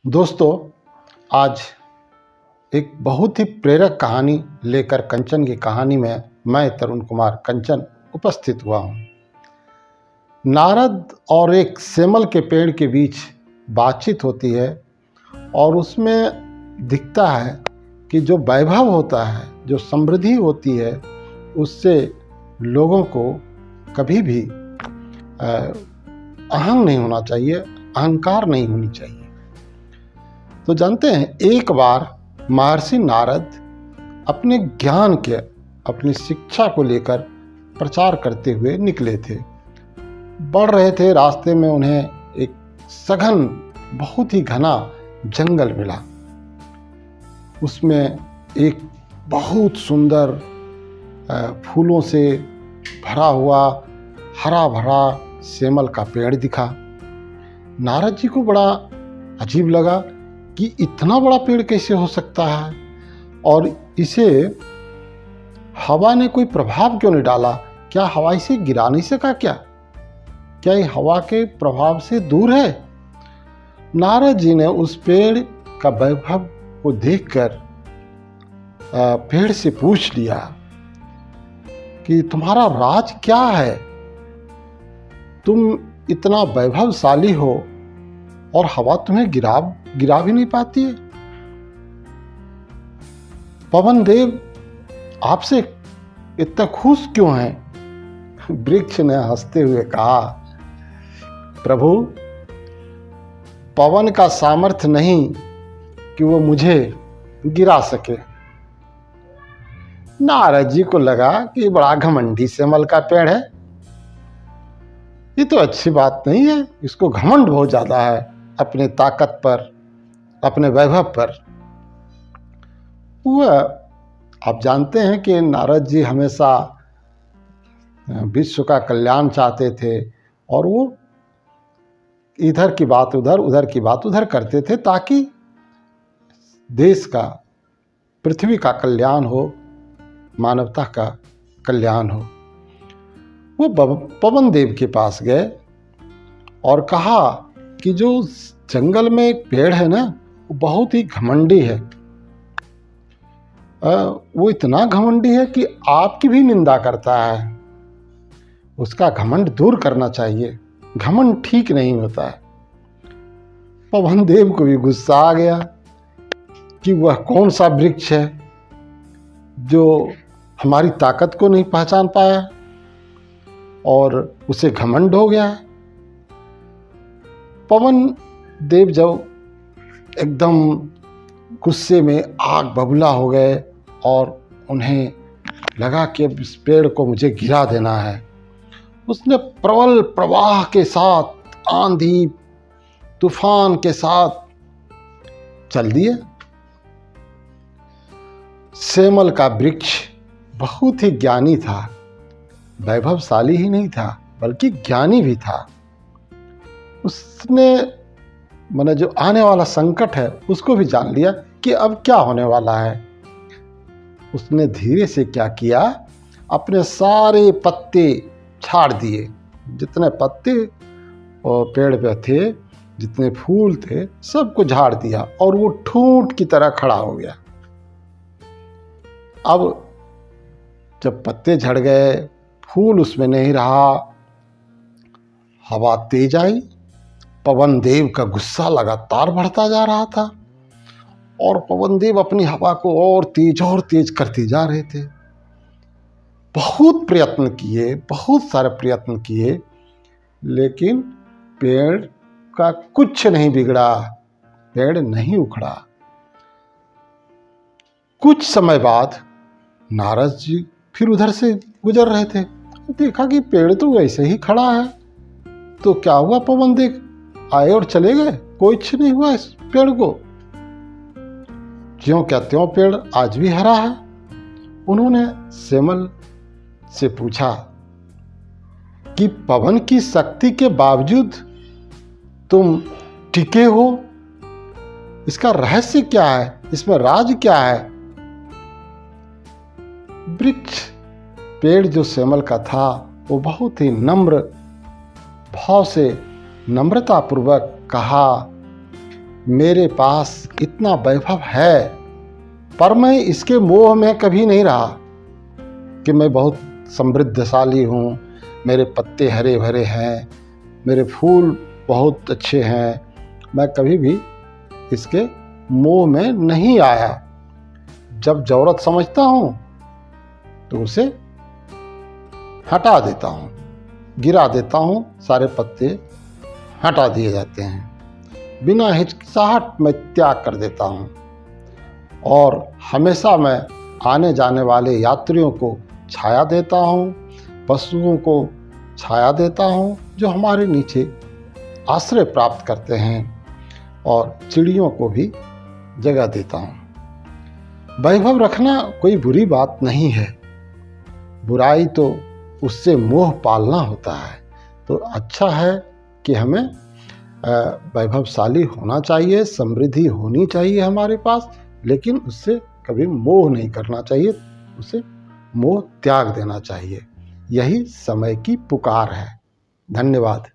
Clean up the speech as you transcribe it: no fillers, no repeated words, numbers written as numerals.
दोस्तों, आज एक बहुत ही प्रेरक कहानी लेकर कंचन की कहानी में मैं तरुण कुमार कंचन उपस्थित हुआ हूँ। नारद और एक सेमल के पेड़ के बीच बातचीत होती है और उसमें दिखता है कि जो वैभव होता है, जो समृद्धि होती है, उससे लोगों को कभी भी अहंग नहीं होना चाहिए, अहंकार नहीं होनी चाहिए। तो जानते हैं, एक बार महर्षि नारद अपने ज्ञान के, अपनी शिक्षा को लेकर प्रचार करते हुए निकले थे। बढ़ रहे थे, रास्ते में उन्हें एक सघन, बहुत ही घना जंगल मिला। उसमें एक बहुत सुंदर फूलों से भरा हुआ हरा भरा सेमल का पेड़ दिखा। नारद जी को बड़ा अजीब लगा कि इतना बड़ा पेड़ कैसे हो सकता है, और इसे हवा ने कोई प्रभाव क्यों नहीं डाला? क्या हवा इसे गिरा नहीं सका? क्या ये हवा के प्रभाव से दूर है? नारद जी ने उस पेड़ का वैभव को देखकर पेड़ से पूछ लिया कि तुम्हारा राज क्या है? तुम इतना वैभवशाली हो और हवा तुम्हें गिरा भी नहीं पाती है। पवन देव आपसे इतना खुश क्यों हैं? वृक्ष ने हंसते हुए कहा, प्रभु, पवन का सामर्थ्य नहीं कि वो मुझे गिरा सके। नारद जी को लगा कि बड़ा घमंडी सेमल का पेड़ है, ये तो अच्छी बात नहीं है, इसको घमंड बहुत ज्यादा है अपने ताकत पर, अपने वैभव पर। वह, आप जानते हैं कि नारद जी हमेशा विश्व का कल्याण चाहते थे और वो इधर की बात उधर, उधर की बात उधर करते थे ताकि देश का, पृथ्वी का कल्याण हो, मानवता का कल्याण हो। वो पवन देव के पास गए और कहा कि जो जंगल में एक पेड़ है ना, वो बहुत ही घमंडी है। वो इतना घमंडी है कि आपकी भी निंदा करता है। उसका घमंड दूर करना चाहिए, घमंड ठीक नहीं होता है। पवन देव को भी गुस्सा आ गया कि वह कौन सा वृक्ष है जो हमारी ताकत को नहीं पहचान पाया और उसे घमंड हो गया है। पवन देव जब एकदम गुस्से में आग बबूला हो गए और उन्हें लगा कि अब इस पेड़ को मुझे गिरा देना है, उसने प्रबल प्रवाह के साथ, आंधी तूफान के साथ चल दिए। सेमल का वृक्ष बहुत ही ज्ञानी था, वैभवशाली ही नहीं था बल्कि ज्ञानी भी था। उसने माने जो आने वाला संकट है उसको भी जान लिया कि अब क्या होने वाला है। उसने धीरे से क्या किया, अपने सारे पत्ते छाड़ दिए। जितने पत्ते और पेड़ पे थे, जितने फूल थे, सबको झाड़ दिया और वो ठूंठ की तरह खड़ा हो गया। अब जब पत्ते झड़ गए, फूल उसमें नहीं रहा, हवा तेज आई। पवन देव का गुस्सा लगातार बढ़ता जा रहा था और पवन देव अपनी हवा को और तेज करते जा रहे थे। बहुत प्रयत्न किए, बहुत सारे प्रयत्न किए, लेकिन पेड़ का कुछ नहीं बिगड़ा, पेड़ नहीं उखड़ा। कुछ समय बाद नारद जी फिर उधर से गुजर रहे थे, देखा कि पेड़ तो वैसे ही खड़ा है। तो क्या हुआ, पवन देव आए और चले गए, कुछ नहीं हुआ इस पेड़ को, ज्यों क्या त्यों पेड़ आज भी हरा है। उन्होंने सेमल से पूछा कि पवन की शक्ति के बावजूद तुम टिके हो, इसका रहस्य क्या है, इसमें राज क्या है? वृक्ष, पेड़ जो सेमल का था, वो बहुत ही नम्र भाव से, नम्रतापूर्वक कहा मेरे पास इतना वैभव है, पर मैं इसके मोह में कभी नहीं रहा कि मैं बहुत समृद्धशाली हूँ, मेरे पत्ते हरे भरे हैं, मेरे फूल बहुत अच्छे हैं। मैं कभी भी इसके मोह में नहीं आया। जब ज़रूरत समझता हूँ तो उसे हटा देता हूँ, गिरा देता हूँ, सारे पत्ते हटा दिए जाते हैं। बिना हिचकिचाहट मैं त्याग कर देता हूँ और हमेशा मैं आने जाने वाले यात्रियों को छाया देता हूँ, पशुओं को छाया देता हूँ जो हमारे नीचे आश्रय प्राप्त करते हैं, और चिड़ियों को भी जगह देता हूँ। वैभव रखना कोई बुरी बात नहीं है, बुराई तो उससे मोह पालना होता है। तो अच्छा है कि हमें वैभवशाली होना चाहिए, समृद्धि होनी चाहिए हमारे पास, लेकिन उससे कभी मोह नहीं करना चाहिए, उसे मोह त्याग देना चाहिए। यही समय की पुकार है। धन्यवाद।